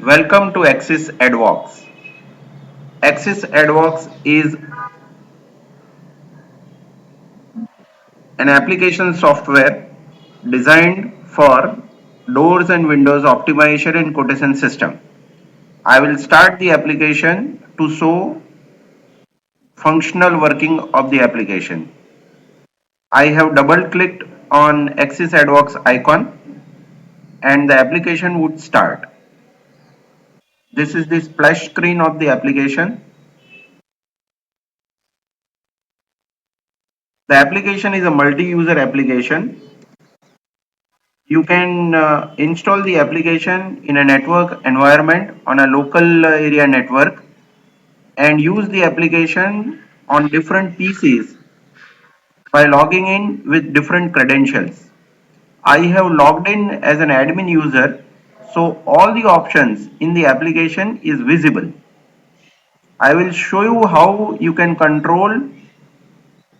Welcome to Axis ADWOQS. Axis ADWOQS is an application software designed for doors and windows optimization and quotation system. I will start the application to show functional working of the application. I have double clicked on Axis ADWOQS icon and the application would start. This is the splash screen of the application. The application is a multi-user application. You can install the application in a network environment on a local area network and use the application on different PCs by logging in with different credentials. I have logged in as an admin user, so all the options in the application is visible. I will show you how you can control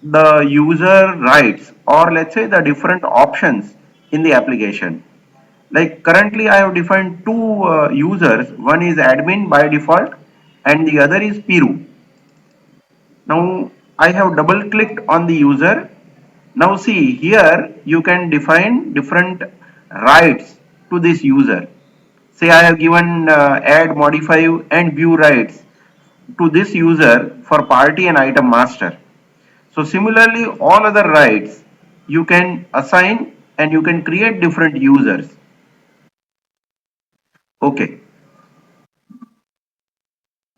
the user rights, or let's say the different options in the application. Like currently I have defined two users. One is admin by default and the other is Piru. Now I have double clicked on the user. Now see here you can define different rights to this user. Say I have given add, modify and view rights to this user for party and item master. So similarly all other rights you can assign and you can create different users. Okay.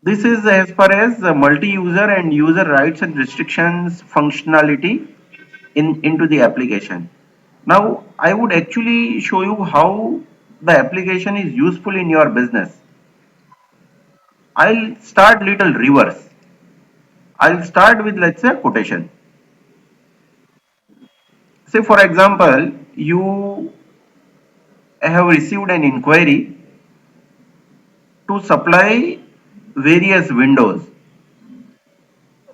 This is as far as multi-user and user rights and restrictions functionality into the application. Now, I would actually show you how the application is useful in your business. I'll start little reverse. I'll start with, let's say, quotation. Say for example, you have received an inquiry to supply various windows.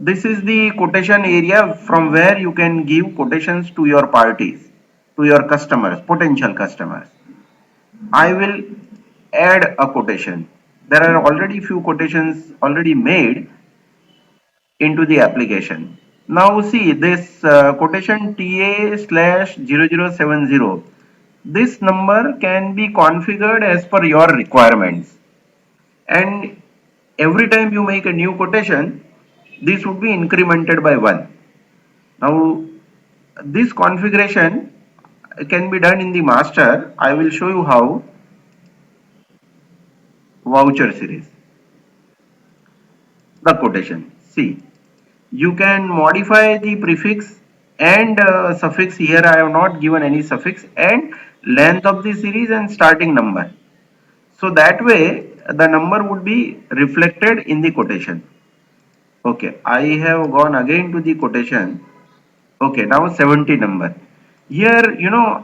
This is the quotation area from where you can give quotations to your parties, to your customers, potential customers. I will add a quotation. There are already few quotations already made into the application. Now see this quotation TA slash 0070. This number can be configured as per your requirements. And every time you make a new quotation, this would be incremented by 1. Now this configuration can be done in the master. I will show you how. Voucher series, the quotation. See, you can modify the prefix and suffix. Here I have not given any suffix, and length of the series and starting number. So that way the number would be reflected in the quotation. Okay, I have gone again to the quotation. Okay, now 70 number. Here,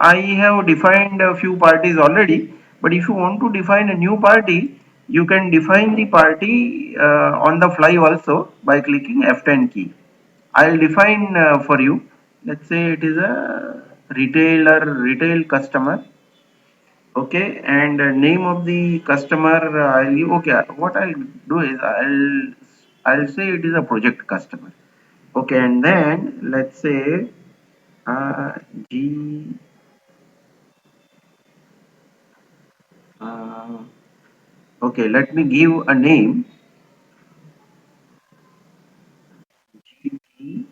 I have defined a few parties already, but if you want to define a new party, you can define the party on the fly also by clicking F10 key. I'll define for you. Let's say it is a retail customer. Okay, and name of the customer. Okay. What I'll do is I'll say it is a project customer. Okay, and then let's say G. Uh, okay, let me give a name. G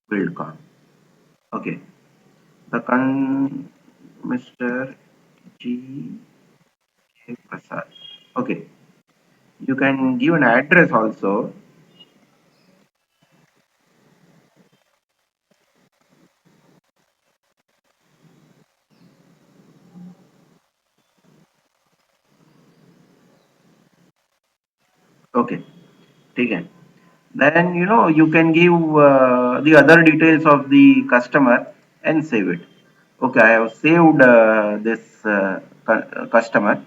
Buildcon. Okay, the Mr. G. K. Prasad. Okay, you can give an address also. Okay, taken. Then you can give the other details of the customer and save it. Okay, I have saved this customer,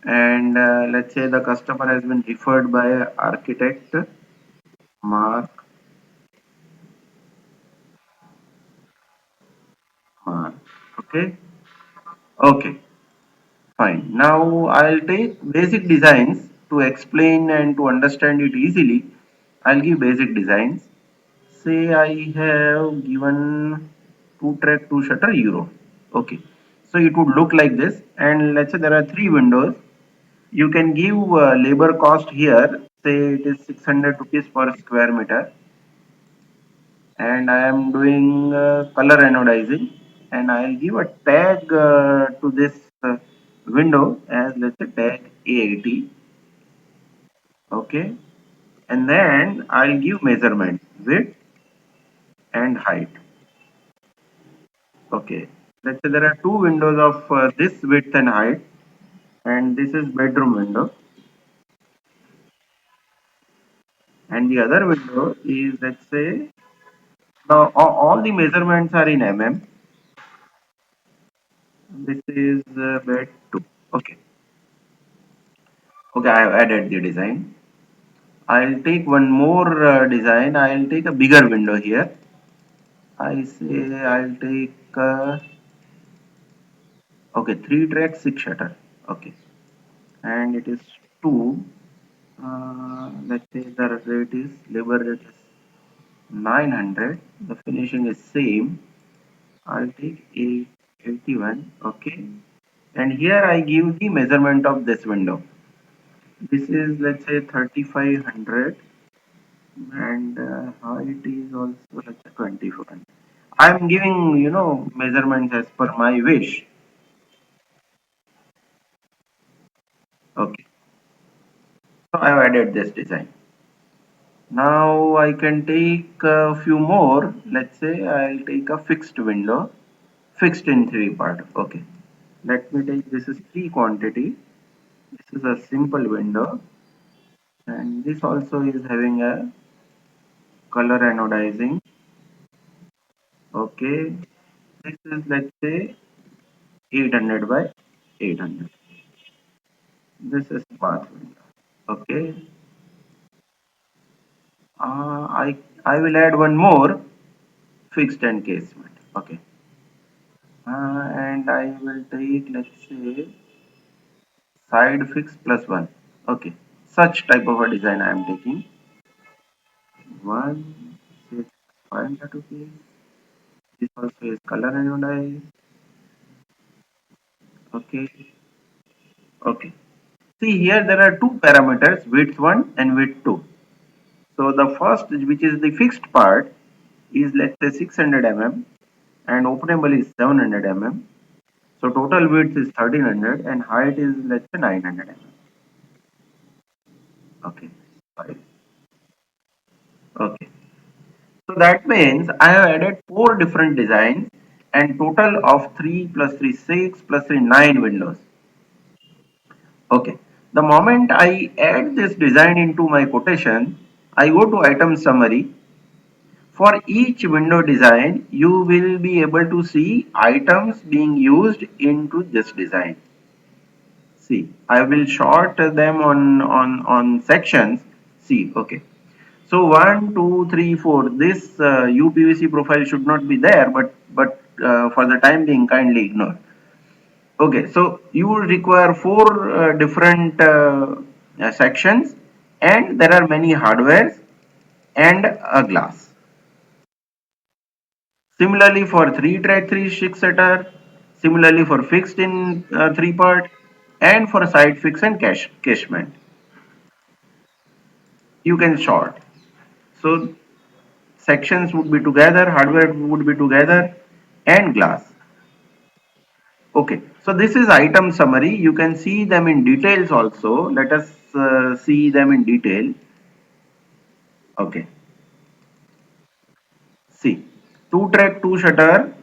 and let's say the customer has been referred by architect Mark. Okay, okay, Fine. Now I'll take basic designs to explain and to understand it easily. I'll give basic designs. Say I have given two track, two shutter Euro. Okay. So it would look like this. And let's say there are three windows. You can give labor cost here. Say it is 600 rupees per square meter. And I am doing color anodizing. And I'll give a tag to this window as let's say tag A80. Okay. And then I'll give measurement width and height. Okay. Let's say there are two windows of this width and height, and this is bedroom window, and the other window is let's say now all the measurements are in mm. This is bed two. Okay. Okay, I have added the design. I'll take one more design. I'll take a bigger window here. I say I'll take okay, three track, six shutter. Okay, and it is two. Let's say the rate is labor rate is 900. The finishing is same. I'll take 81. Okay, and here I give the measurement of this window. This is let's say 3500, and height is also let's say 24. I'm giving measurements as per my wish. Okay, so I have added this design. Now I can take a few more. Let's say I'll take a fixed window, fixed in three part. Okay. Let me take this is three quantity. This is a simple window, and this also is having a color anodizing. Okay. This is let's say 800 by 800. This is bath window. Okay. I will add one more fixed and casement. Okay. And I will take let's say side fix plus one. Okay, such type of a design I am taking. One, six, 500 rupees. This also is color anodized. Okay, okay. See here there are two parameters, width one and width two. So the first, which is the fixed part, is let's say 600 mm and openable is 700 mm. So total width is 1300 and height is let's say 900 mm. Okay, fine. Okay. So that means I have added four different designs and total of 3 plus 3 6 plus 3 9 windows. Okay. The moment I add this design into my quotation, I go to item summary. For each window design, you will be able to see items being used into this design. See, I will short them on sections. See, okay. So 1, 2, 3, 4. This UPVC profile should not be there, but for the time being, kindly ignore. Okay, so you will require four different sections, and there are many hardwares and a glass. Similarly, for three track, three six setter. Similarly, for fixed in three part, and for side fix and cashment, you can short. So sections would be together, hardware would be together, and glass. Okay, so this is item summary. You can see them in details also. Let us see them in detail. Okay, see, two track, two shutter.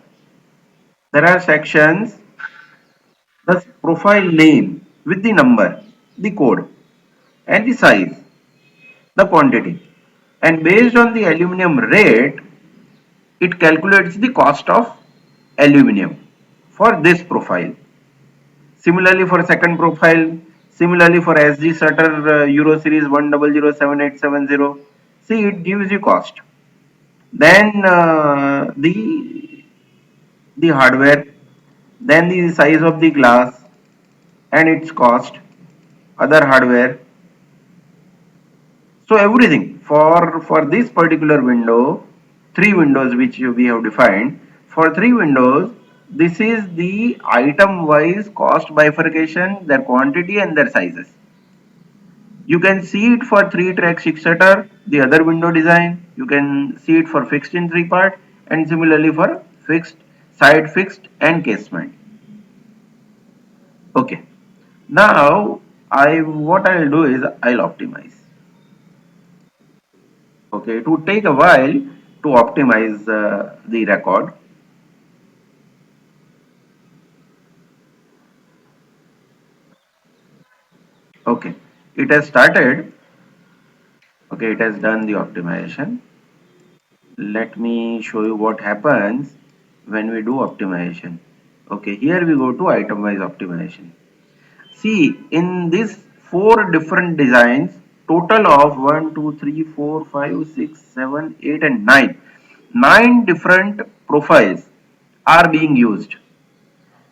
There are sections, the profile name with the number, the code, and the size, the quantity. And based on the aluminum rate, it calculates the cost of aluminum for this profile. Similarly for second profile, similarly for SG Shutter Euro Series 1007870, see it gives you cost. Then the hardware, then the size of the glass, and its cost, other hardware. So everything for this particular window, three windows which we have defined. For three windows, this is the item wise cost bifurcation, their quantity and their sizes. You can see it for 3-track 6-seater, the other window design. You can see it for fixed in 3-part and similarly for fixed, side fixed and casement. Okay. Now what I'll do is I'll optimize. Okay, it would take a while to optimize the record. Okay, it has started. Okay, it has done the optimization. Let me show you what happens when we do optimization. Okay, here we go to item wise optimization. See, in this four different designs, total of 1, 2, 3, 4, 5, 6, 7, 8 and 9. 9 different profiles are being used.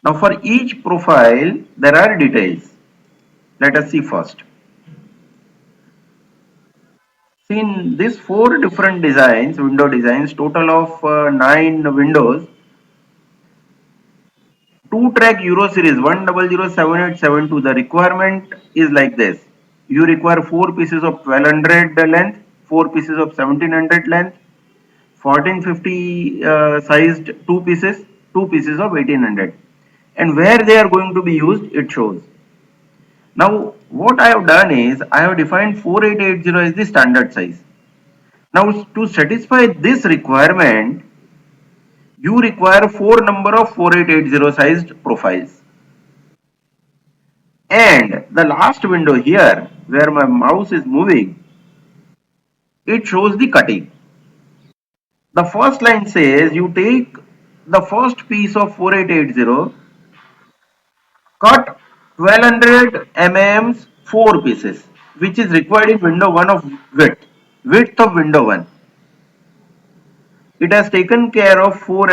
Now for each profile, there are details. Let us see first. See, in these four different designs, window designs, total of 9 windows, 2-track Euro series 1007872. The requirement is like this. You require 4 pieces of 1200 length, 4 pieces of 1700 length, 1450 sized 2 pieces, 2 pieces of 1800. And where they are going to be used, it shows. Now, what I have done is, I have defined 4880 as the standard size. Now, to satisfy this requirement, you require 4 number of 4880 sized profiles. And the last window here, where my mouse is moving, it shows the cutting. The first line says you take the first piece of 4880, cut 1200 mm's 4 pieces, which is required in window 1 of width of window 1. It has taken care of 4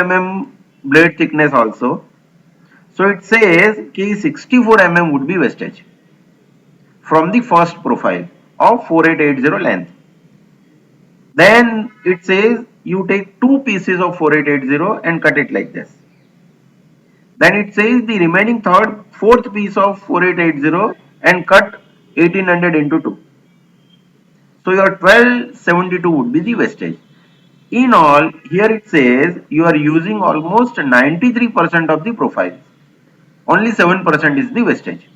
blade thickness also. So it says ki 64 would be wastage from the first profile of 4880 length. Then it says you take 2 pieces of 4880 and cut it like this. Then it says the remaining fourth piece of 4880 and cut 1800 into 2. So your 1272 would be the wastage. In all, here it says you are using almost 93% of the profile. Only 7% is the wastage.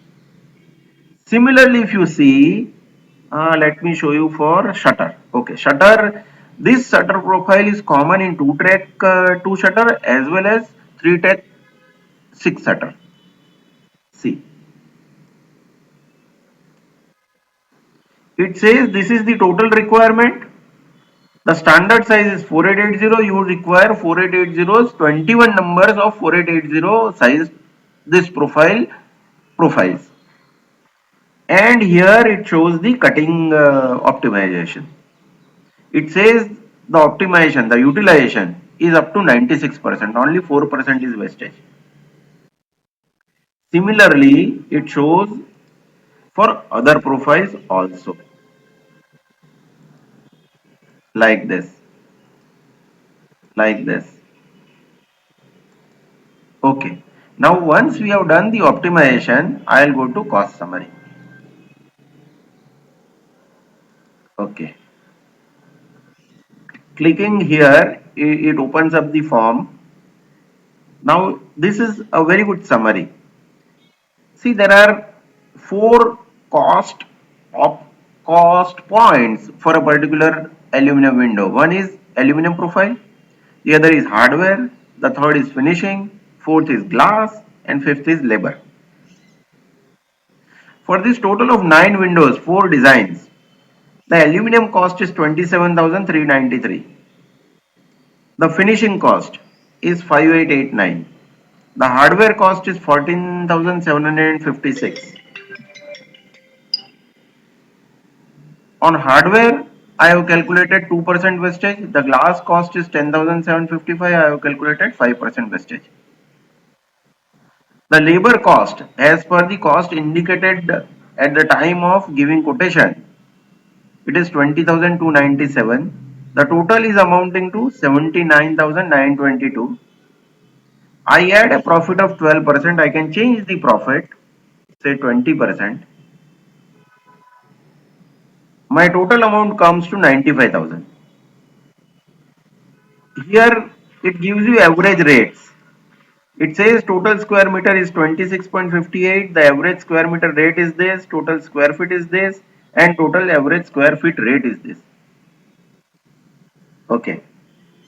Similarly, if you see, let me show you for shutter. Okay, shutter. This shutter profile is common in 2-track 2 shutter as well as 3-track 6 shutter. See, it says this is the total requirement. The standard size is 4880. You require 4880's 21 numbers of 4880 size this profiles. And here it shows the cutting optimization. It says the optimization, the utilization is up to 96%. Only 4% is wastage. Similarly, it shows for other profiles also, like this, like this. Okay. Now once we have done the optimization, I'll go to cost summary. Okay. Clicking here, it opens up the form. Now this is a very good summary. See, there are 4 cost cost points for a particular aluminum window. One is aluminum profile, the other is hardware, the third is finishing, fourth is glass, and fifth is labor. For this total of 9 windows, 4 designs, the aluminum cost is 27,393. The finishing cost is 5889. The hardware cost is 14,756. On hardware, I have calculated 2% wastage. The glass cost is 10,755. I have calculated 5% wastage. The labor cost as per the cost indicated at the time of giving quotation, it is 20,297. The total is amounting to 79,922. I add a profit of 12%. I can change the profit, say 20%. My total amount comes to 95,000. Here it gives you average rates. It says total square meter is 26.58. The average square meter rate is this. Total square feet is this. And total average square feet rate is this. Okay.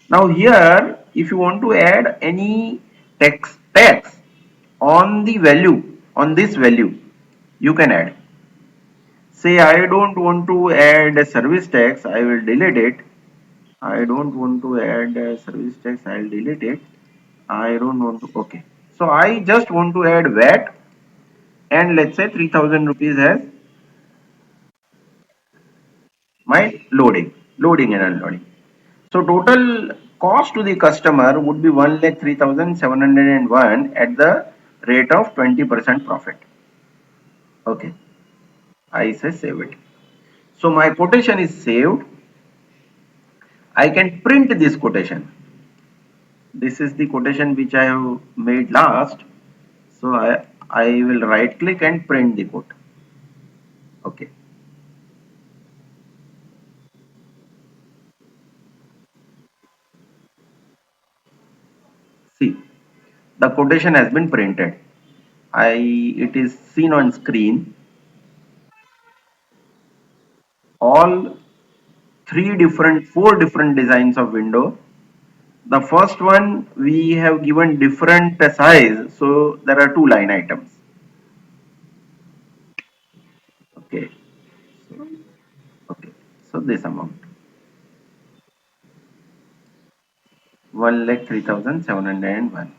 Now here, if you want to add any tax on the value, on this value, you can add. Say I don't want to add a service tax, I will delete it. I don't want to add a service tax, I'll delete it. I don't want to, okay. So I just want to add VAT, and let's say 3000 rupees as my loading and unloading. So total cost to the customer would be 1,03,701 at the rate of 20% profit. Okay, I say save it. So my quotation is saved. I can print this quotation. This is the quotation which I have made last. So I will right click and print the quote. Okay. See, the quotation has been printed. It is seen on screen. All four different designs of window. The first one we have given different size, so there are two line items. Okay, so, okay, so this amount 1,03,701.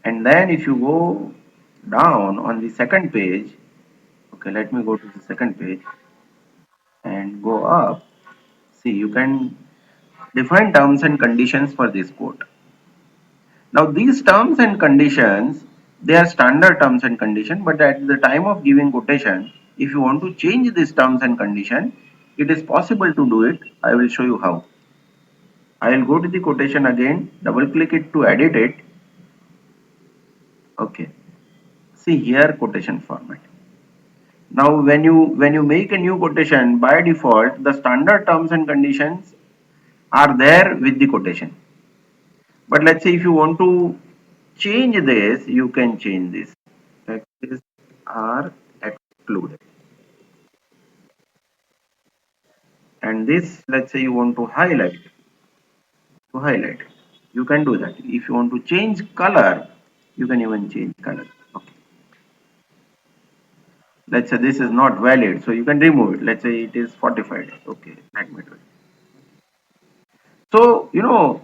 And then if you go down on the second page, okay, let me go to the second page and go up. See, you can define terms and conditions for this quote. Now these terms and conditions, they are standard terms and condition, but at the time of giving quotation, if you want to change these terms and condition, it is possible to do it. I will show you how. I will go to the quotation again, double click it to edit it. Okay. See here quotation format. Now when you make a new quotation, by default the standard terms and conditions are there with the quotation. But let's say if you want to change this, you can change this. Taxes are excluded. And this, let's say you want to highlight. You can do that. If you want to change color, you can even change color. Okay. Let's say this is not valid, so you can remove it. Let's say it is 45 days. Okay, let me do it. So,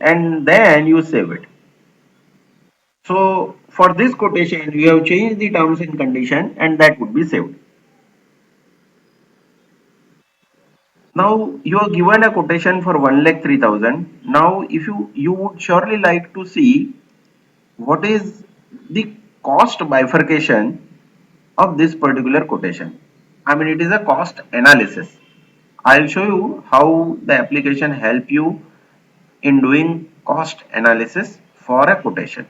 and then you save it. So for this quotation, you have changed the terms and condition and that would be saved. Now you are given a quotation for 1,03,000. Now if you would surely like to see what is the cost bifurcation of this particular quotation. I mean it is a cost analysis. I'll show you how the application help you in doing cost analysis for a quotation.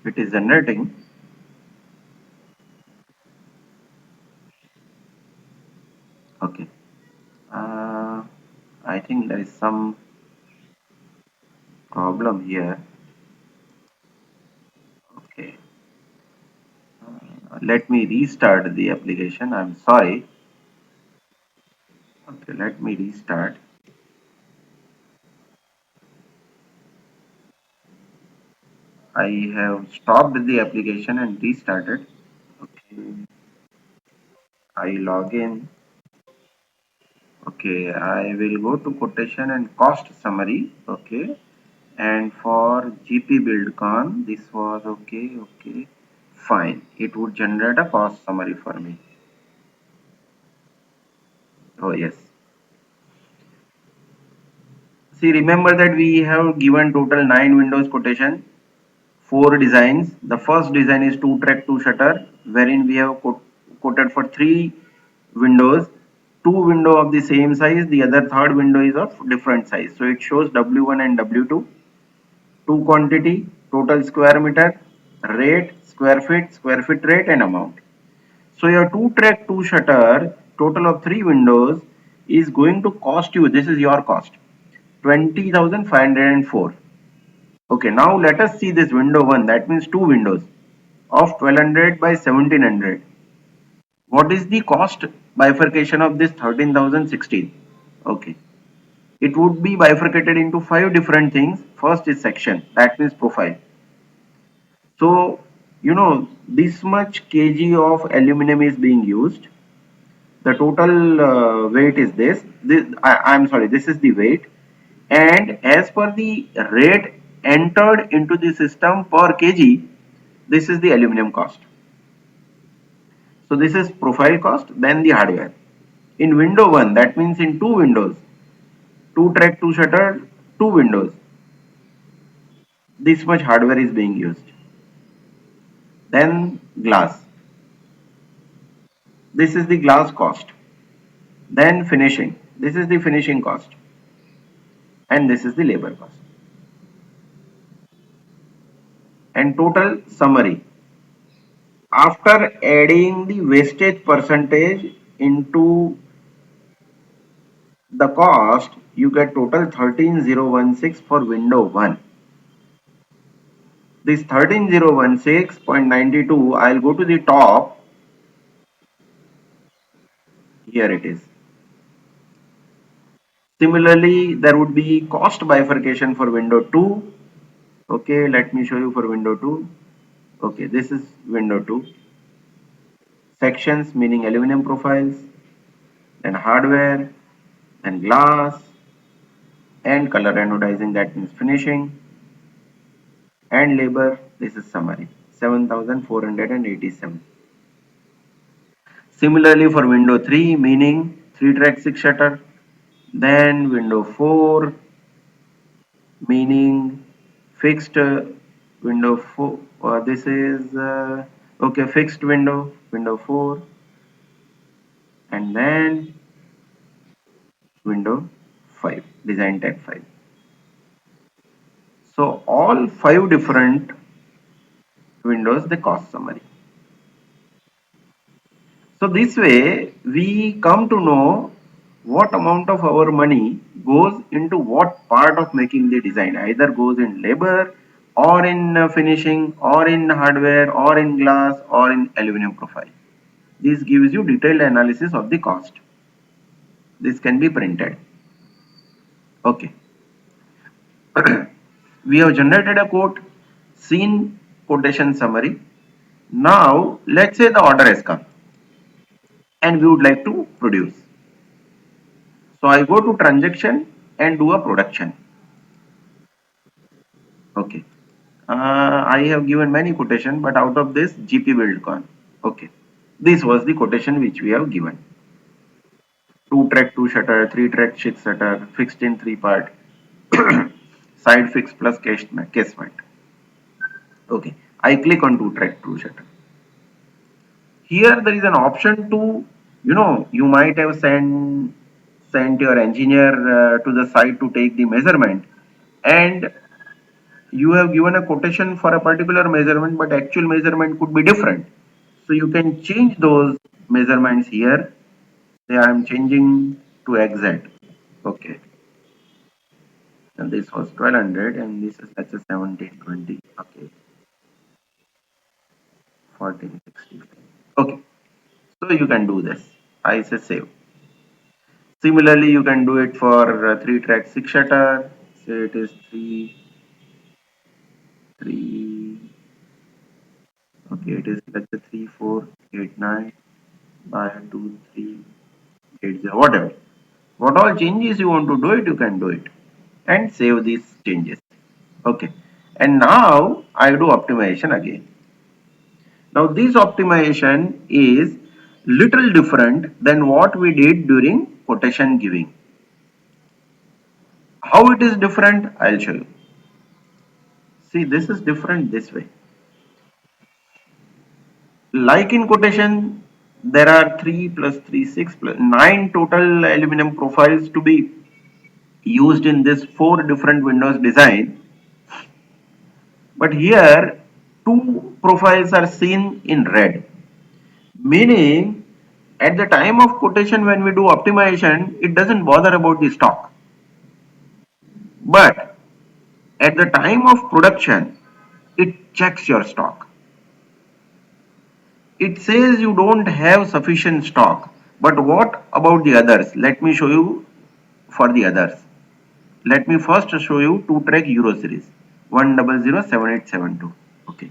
It is generating. Okay. Uh, I think there is some problem here. Okay. Let me restart the application. I'm sorry. Okay, let me restart. I have stopped the application and restarted. Okay, I log in. Okay, I will go to quotation and cost summary. Okay, and for GP build con, this was okay. Okay, fine. It would generate a cost summary for me. Oh, yes. See, remember that we have given total 9 windows quotation, 4 designs. The first design is 2 track 2 shutter, wherein we have quoted for 3 windows, 2 window of the same size, the other third window is of different size. So it shows W1 and W2, 2 quantity, total square meter, rate, square feet rate and amount. So your 2 track 2 shutter, total of 3 windows is going to cost you, this is your cost, 20,504. Okay, now let us see this window 1, that means 2 windows of 1200 by 1700. What is the cost bifurcation of this 13,016? Okay, it would be bifurcated into 5 different things. First is section, that means profile. So, this much kg of aluminum is being used. The total weight is I'm sorry, this is the weight. And as per the rate entered into the system per kg, this is the aluminum cost. So this is profile cost, then the hardware. In window 1, that means in 2 windows, 2 track, 2 shutter, 2 windows, this much hardware is being used. Then glass. This is the glass cost. Then finishing. This is the finishing cost. And this is the labor cost. And total summary. After adding the wastage percentage into the cost, you get total 13016 for window 1. This 13016.92, I'll go to the top. Here it is. Similarly, there would be cost bifurcation for window 2. Okay, let me show you for window 2. Okay, this is window 2. Sections meaning aluminum profiles, then hardware, then glass, and color anodizing, that means finishing, and labor, this is summary, 7,487. Similarly for window 3 meaning 3 track 6 shutter, then window 4 meaning fixed window 4, this is okay, fixed window 4, and then window 5, design tag 5. So all 5 different windows, the cost summary. So this way we come to know what amount of our money goes into what part of making the design, either goes in labor or in finishing or in hardware or in glass or in aluminum profile. This gives you detailed analysis of the cost. This can be printed. Okay. We have generated a quote, seen quotation summary. Now let's say the order has come and we would like to produce. So I go to transaction and do a production. Okay. I have given many quotation, but out of this GP build con. Okay. This was the quotation which we have given. 2 track 2 shutter, 3 track 6 shutter, fixed in 3 part, side fix plus casement. Okay. I click on 2 track 2 shutter. Here there is an option to, you might have sent your engineer to the site to take the measurement, and you have given a quotation for a particular measurement, but actual measurement could be different. So you can change those measurements here. Say I am changing to exact. Okay. And this was 1200 and this is let's say 1720. Okay. 1460. Okay. So you can do this. I say save. Similarly, you can do it for 3 track 6 shutter. Say it is 3. Okay, it is let's say 3489 by 2380, whatever. What all changes you want to do it, you can do it and save these changes. Okay, and now I do optimization again. Now this optimization is little different than what we did during quotation giving. How it is different, I'll show you. See, this is different this way. Like in quotation, there are 3 plus 3, 6 plus 9 total aluminum profiles to be used in this 4 different windows design. But here, 2 profiles are seen in red. Meaning, at the time of quotation when we do optimization, it doesn't bother about the stock. But at the time of production, it checks your stock. It says you don't have sufficient stock. But what about the others? Let me show you for the others. Let me first show you 2-track Euro series 1007872. Okay.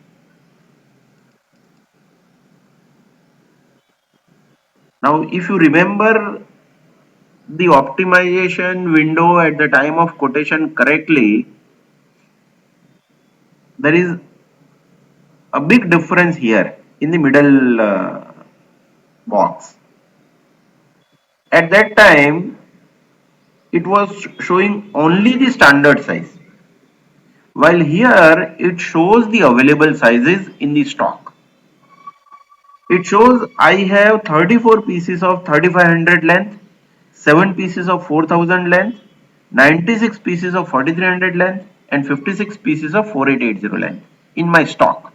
Now, if you remember the optimization window at the time of quotation correctly, there is a big difference here in the middle box. At that time, it was showing only the standard size, while here it shows the available sizes in the stock. It shows I have 34 pieces of 3500 length, 7 pieces of 4000 length, 96 pieces of 4300 length, and 56 pieces of 4880 length in my stock.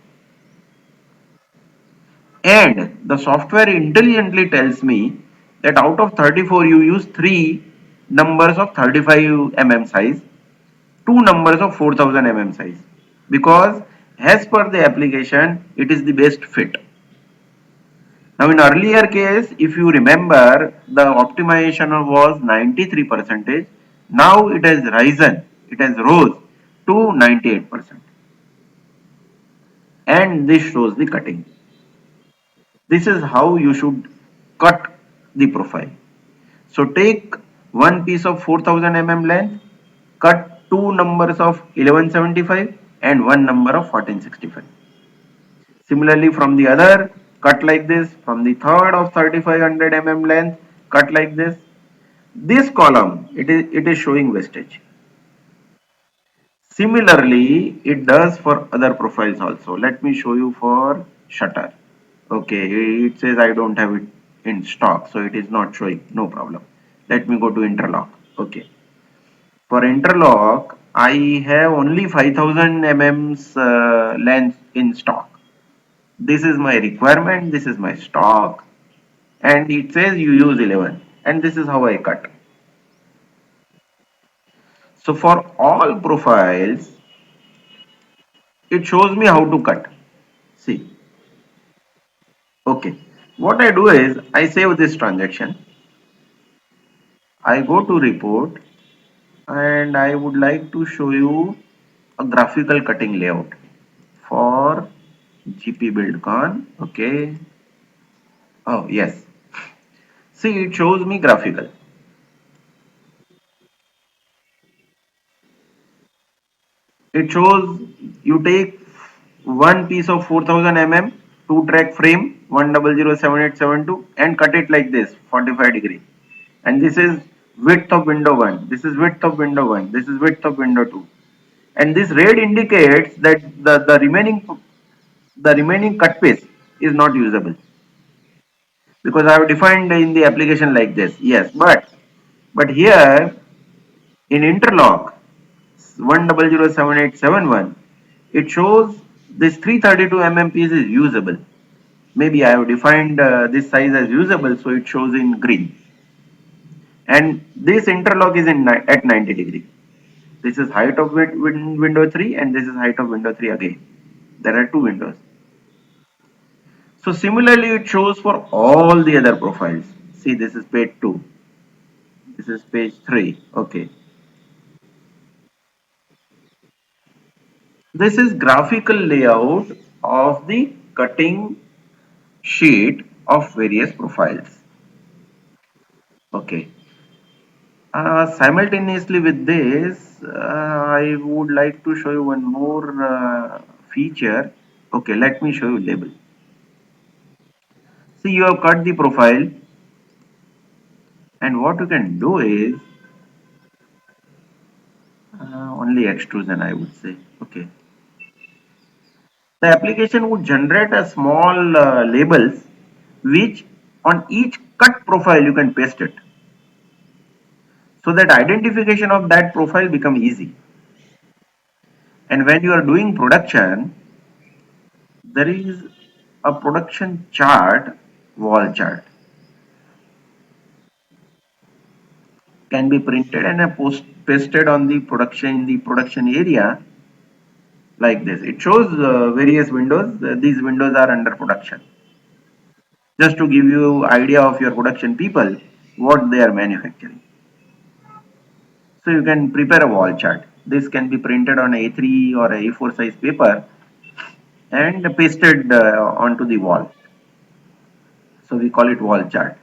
And the software intelligently tells me that out of 34 you use 3 numbers of 35 mm size, 2 numbers of 4000 mm size, because as per the application it is the best fit. Now in earlier case, if you remember, the optimization was 93%. Now it has risen, it has rose to 98%. And this shows the cutting. This is how you should cut the profile. So take one piece of 4000 mm length, cut two numbers of 1175 and one number of 1465. Similarly from the other, cut like this, from the third of 3500 mm length, cut like this. This column, it is showing wastage. Similarly, it does for other profiles also. Let me show you for shutter. Okay, it says I don't have it in stock, so it is not showing, no problem. Let me go to interlock. Okay, for interlock, I have only 5000 mm's length in stock. This is my requirement, this is my stock, and it says you use 11, and this is how I cut. So for all profiles, it shows me how to cut. See, okay, what I do is I save this transaction, I go to report, and I would like to show you a graphical cutting layout for GP BuildCon. Okay, oh yes, see, it shows me graphical. It shows you take one piece of 4000 mm, 2-track frame 1007872, and cut it like this 45 degree. And this is width of window 1, this is width of window 1, this is width of window 2. And this red indicates that the remaining cut piece is not usable, because I have defined in the application like this. Yes, but here in interlock 1007871, it shows this 332 mm piece is usable. Maybe I have defined this size as usable, so it shows in green. And this interlock is at 90 degree. This is height of window 3, and this is height of window 3 again. There are two windows. So similarly, it shows for all the other profiles. See, this is page 2. This is page 3. Okay. This is graphical layout of the cutting sheet of various profiles. Okay. Simultaneously with this, I would like to show you one more feature. Okay, let me show you label. See, you have cut the profile, and what you can do is Only extrusion, I would say. Okay. The application would generate a small labels which on each cut profile you can paste it. So that identification of that profile become easy. And when you are doing production, there is a production chart, wall chart, can be printed and pasted on the production in the production area like this. It shows various windows. These windows are under production. Just to give you idea of your production people, what they are manufacturing. So you can prepare a wall chart. This can be printed on A3 or A4 size paper and pasted onto the wall. So we call it wall chart.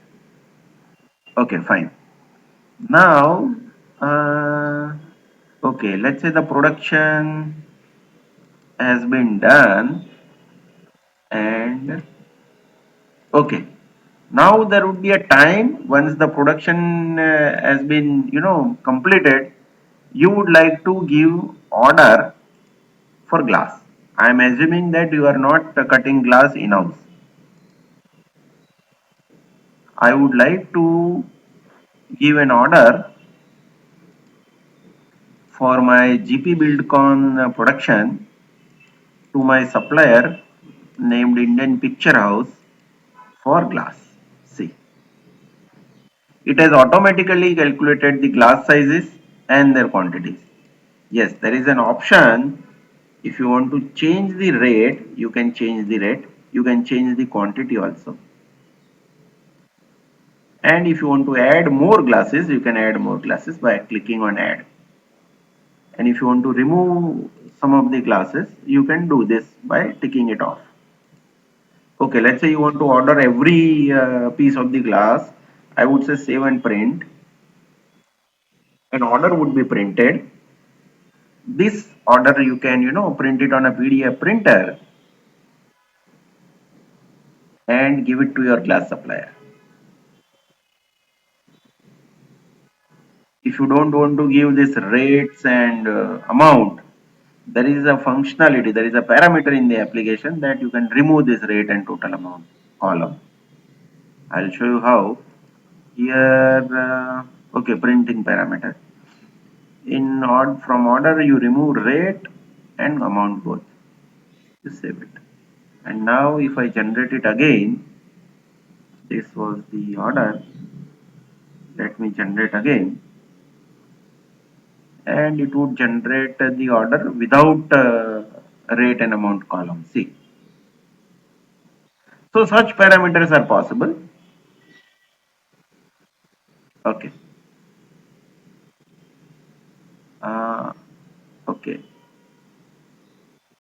Okay, fine. Now, uh, okay, let's say the production has been done and okay. Now there would be a time once the production has been, completed, you would like to give order for glass. I am assuming that you are not cutting glass in house. I would like to give an order for my GP Buildcon production to my supplier named Indian Picture House for glass. See, it has automatically calculated the glass sizes and their quantities. Yes, there is an option. If you want to change the rate, you can change the rate. You can change the quantity also. And if you want to add more glasses, you can add more glasses by clicking on add. And if you want to remove some of the glasses, you can do this by ticking it off. Okay, let's say you want to order every piece of the glass. I would say save and print. An order would be printed. This order you can, print it on a PDF printer and give it to your glass supplier. If you don't want to give this rates and amount, there is a functionality, there is a parameter in the application that you can remove this rate and total amount column. I'll show you how. Here, okay, printing parameter. From order, you remove rate and amount both. Just save it. And now if I generate it again, this was the order. Let me generate again. And it would generate the order without rate and amount column. See. So such parameters are possible. Okay. Uh, okay.